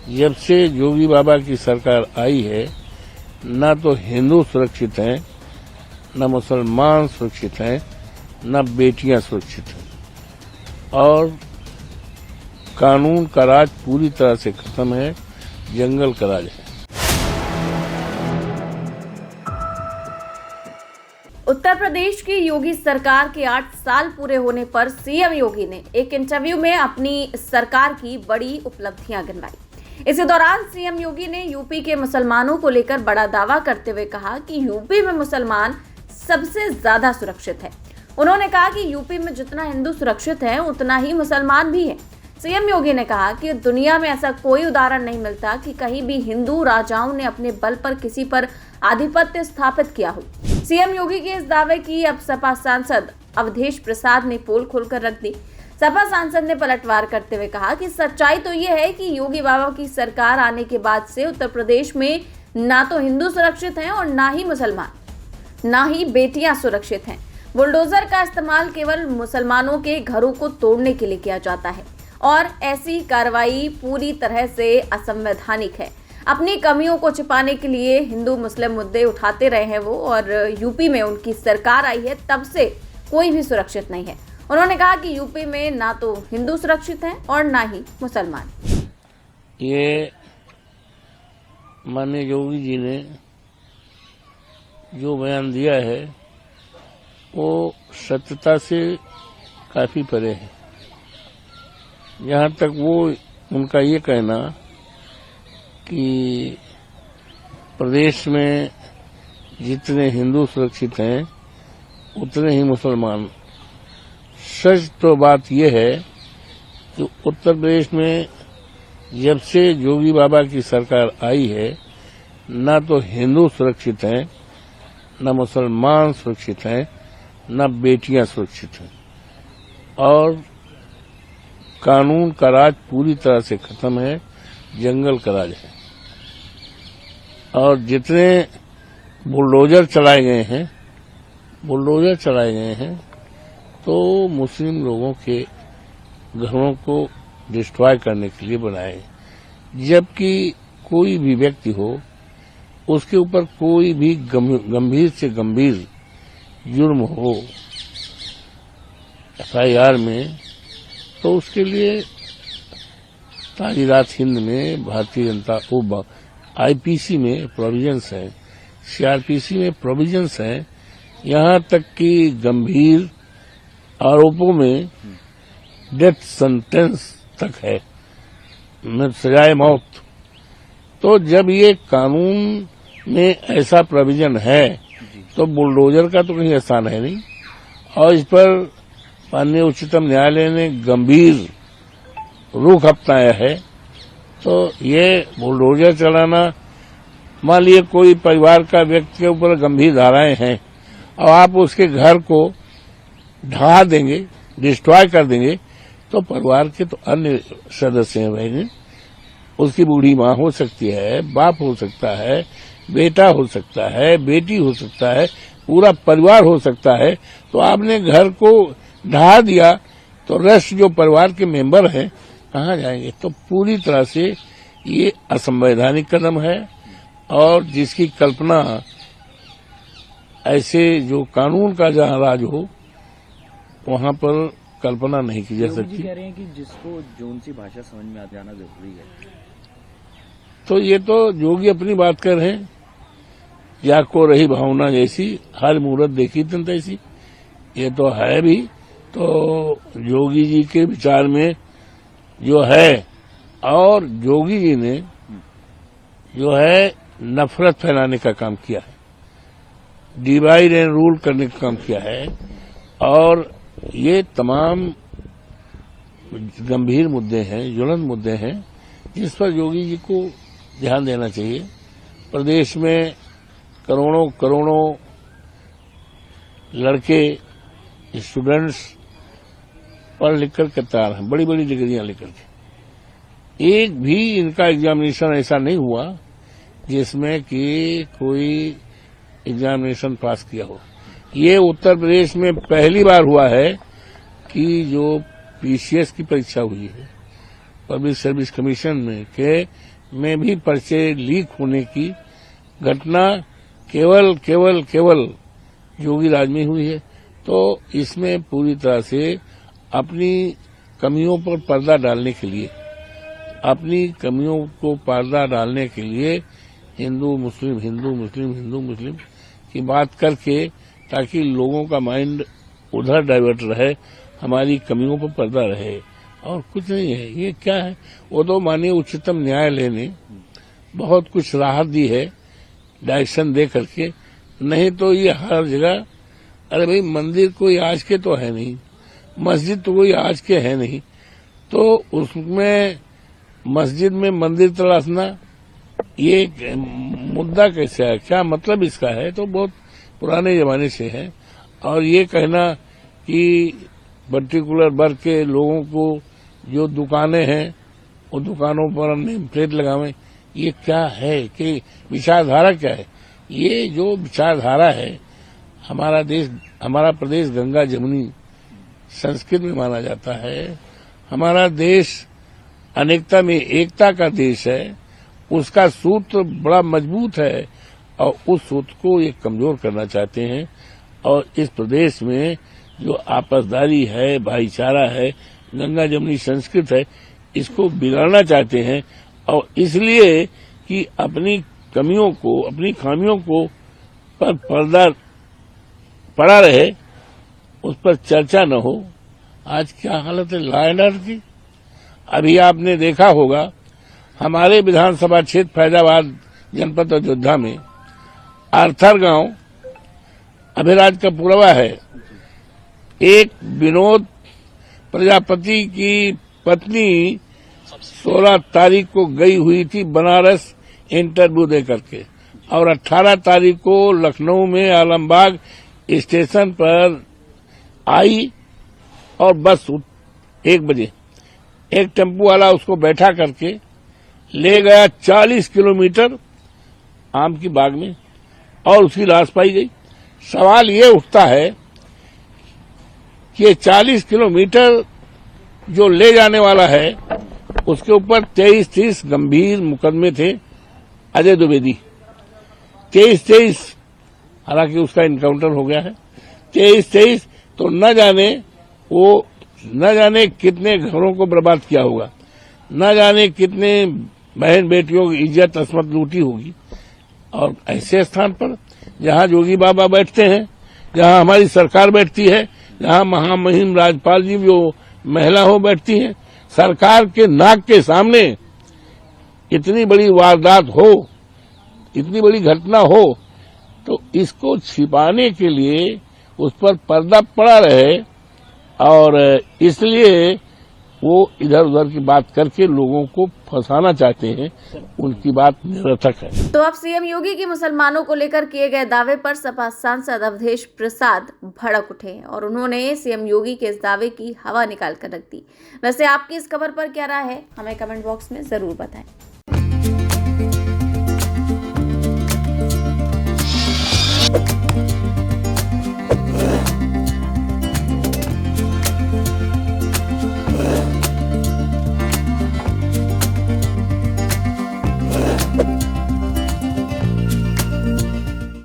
जब से योगी बाबा की सरकार आई है, न तो हिंदू सुरक्षित हैं, न मुसलमान सुरक्षित हैं, न बेटियां सुरक्षित हैं और कानून का राज पूरी तरह से खत्म है, जंगल का राज है। उत्तर प्रदेश की योगी सरकार के 8 साल पूरे होने पर सीएम योगी ने एक इंटरव्यू में अपनी सरकार की बड़ी उपलब्धियां गिनवाई। इसी दौरान सीएम योगी ने यूपी के मुसलमानों को लेकर बड़ा दावा करते हुए कहा कि यूपी में मुसलमान सबसे ज्यादा सुरक्षित है। उन्होंने कहा कि यूपी में जितना हिंदू सुरक्षित है उतना ही मुसलमान भी है। सीएम योगी ने कहा कि दुनिया में ऐसा कोई उदाहरण नहीं मिलता कि कहीं भी हिंदू राजाओं ने अपने बल पर किसी पर आधिपत्य स्थापित किया हो। सीएम योगी के इस दावे की अब सपा सांसद अवधेश प्रसाद ने पोल खोलकर रख दी। सपा सांसद ने पलटवार करते हुए कहा कि सच्चाई तो ये है कि योगी बाबा की सरकार आने के बाद से उत्तर प्रदेश में ना तो हिंदू सुरक्षित हैं और ना ही मुसलमान, ना ही बेटियां सुरक्षित हैं। बुलडोजर का इस्तेमाल केवल मुसलमानों के घरों को तोड़ने के लिए किया जाता है और ऐसी कार्रवाई पूरी तरह से असंवैधानिक है। अपनी कमियों को छिपाने के लिए हिंदू मुस्लिम मुद्दे उठाते रहे हैं वो, और यूपी में उनकी सरकार आई है तब से कोई भी सुरक्षित नहीं है। उन्होंने कहा कि यूपी में ना तो हिंदू सुरक्षित हैं और ना ही मुसलमान। ये माननीय योगी जी ने जो बयान दिया है वो सत्यता से काफी परे है। यहाँ तक वो उनका ये कहना कि प्रदेश में जितने हिंदू सुरक्षित हैं उतने ही मुसलमान। सच तो बात यह है कि उत्तर प्रदेश में जब से योगी बाबा की सरकार आई है, न तो हिंदू सुरक्षित हैं, न मुसलमान सुरक्षित हैं, न बेटियां सुरक्षित हैं और कानून का राज पूरी तरह से खत्म है, जंगल का राज है। और जितने बुलडोजर चलाए गए हैं तो मुस्लिम लोगों के घरों को डिस्ट्रॉय करने के लिए बनाए, जबकि कोई भी व्यक्ति हो उसके ऊपर कोई भी गंभीर से गंभीर जुर्म हो FIR में, तो उसके लिए तारीरात हिंद में भारतीय जनता IPC में प्रोविजंस हैं, CRPC में प्रोविजंस हैं, यहाँ तक कि गंभीर आरोपों में डेथ सेंटेंस तक है, सजाए मौत। तो जब ये कानून में ऐसा प्रोविजन है तो बुलडोजर का तो कहीं आसान है नहीं। और इस पर माननीय उच्चतम न्यायालय ने गंभीर रुख अपनाया है। तो ये बुलडोजर चलाना, मान लीजिए कोई परिवार का व्यक्ति के ऊपर गंभीर धाराएं हैं और आप उसके घर को ढहा देंगे, डिस्ट्रॉय कर देंगे, तो परिवार के तो अन्य सदस्य हैं भाई, उसकी बूढ़ी माँ हो सकती है, बाप हो सकता है, बेटा हो सकता है, बेटी हो सकता है, पूरा परिवार हो सकता है। तो आपने घर को ढहा दिया तो रेस्ट जो परिवार के मेंबर हैं कहाँ जाएंगे? तो पूरी तरह से ये असंवैधानिक कदम है और जिसकी कल्पना ऐसे जो कानून का जहाँ राज हो वहाँ पर कल्पना नहीं की जा सकती। कह रहे हैं कि जिसको जोन सी भाषा समझ में आ जाना जरूरी है। तो ये तो योगी अपनी बात कर रहे हैं, या को रही भावना जैसी हर मूरत देखी तन तैसी, ये तो है भी। तो योगी जी के विचार में जो है, और योगी जी ने जो है नफरत फैलाने का काम किया है, डिवाइड एंड रूल करने का काम किया है, और ये तमाम गंभीर मुद्दे हैं, ज्वलंत मुद्दे हैं, जिस पर योगी जी को ध्यान देना चाहिए। प्रदेश में करोड़ों करोड़ों लड़के, स्टूडेंट्स पढ़ लिख कर तैयार हैं, बड़ी बड़ी डिग्रियां लेकर के। एक भी इनका एग्जामिनेशन ऐसा नहीं हुआ जिसमें कि कोई एग्जामिनेशन पास किया हो। ये उत्तर प्रदेश में पहली बार हुआ है कि जो PCS की परीक्षा हुई है, पब्लिक सर्विस कमीशन में, के में भी पर्चे लीक होने की घटना केवल योगी राज में हुई है। तो इसमें पूरी तरह से अपनी कमियों पर पर्दा डालने के लिए, अपनी कमियों को पर्दा डालने के लिए हिंदू मुस्लिम की बात करके, ताकि लोगों का माइंड उधर डाइवर्ट रहे, हमारी कमियों पर पर्दा रहे, और कुछ नहीं है। ये क्या है, वो तो माननीय उच्चतम न्यायालय ने बहुत कुछ राहत दी है डायरेक्शन दे करके, नहीं तो ये हर जगह, अरे भाई मंदिर कोई आज के तो है नहीं, मस्जिद तो कोई आज के है नहीं, तो उसमें मस्जिद में मंदिर तलाशना ये मुद्दा कैसे है, क्या मतलब इसका है, तो बहुत पुराने जमाने से है। और ये कहना कि पर्टिकुलर वर्ग के लोगों को जो दुकानें हैं वो दुकानों पर हमने प्लेट लगावे, ये क्या है कि विचारधारा क्या है। ये जो विचारधारा है, हमारा प्रदेश गंगा जमुनी संस्कृत में माना जाता है, हमारा देश अनेकता में एकता का देश है, उसका सूत्र बड़ा मजबूत है, और उस सूत्र को ये कमजोर करना चाहते हैं। और इस प्रदेश में जो आपसदारी है, भाईचारा है, गंगा जमुनी संस्कृत है, इसको बिगाड़ना चाहते हैं। और इसलिए कि अपनी कमियों को, अपनी खामियों को पर पर्दा पड़ा रहे, उस पर चर्चा न हो। आज क्या हालत है लॉ एंड ऑर्डर की। अभी आपने देखा होगा हमारे विधानसभा क्षेत्र फैजाबाद जनपद अयोध्या में आर्थर गांव अभिराज का पुरवा है, एक विनोद प्रजापति की पत्नी 16 तारीख को गई हुई थी बनारस इंटरव्यू दे करके, और 18 तारीख को लखनऊ में आलमबाग स्टेशन पर आई, और बस 1 बजे एक टेम्पो वाला उसको बैठा करके ले गया 40 किलोमीटर आम की बाग में, और उसकी लाश पाई गई। सवाल ये उठता है कि 40 किलोमीटर जो ले जाने वाला है, उसके ऊपर 23 गंभीर मुकदमे थे। अजय द्विवेदी 23, हालांकि उसका इनकाउंटर हो गया है। 23 तो न जाने कितने घरों को बर्बाद किया होगा, न जाने कितने बहन बेटियों की इज्जत अस्मत लूटी होगी। और ऐसे स्थान पर जहां योगी बाबा बैठते हैं, जहां हमारी सरकार बैठती है, जहां महामहिम राज्यपाल जी जो महिला हो बैठती हैं, सरकार के नाक के सामने इतनी बड़ी वारदात हो, इतनी बड़ी घटना हो, तो इसको छिपाने के लिए उस पर पर्दा पड़ा रहे, और इसलिए वो इधर उधर की बात करके लोगों को फंसाना चाहते हैं। उनकी बात निरर्थक है। तो अब सीएम योगी की मुसलमानों को लेकर किए गए दावे पर सपा सांसद अवधेश प्रसाद भड़क उठे और उन्होंने सीएम योगी के इस दावे की हवा निकाल कर रख दी। वैसे आपकी इस खबर पर क्या राय है, हमें कमेंट बॉक्स में जरूर बताएं।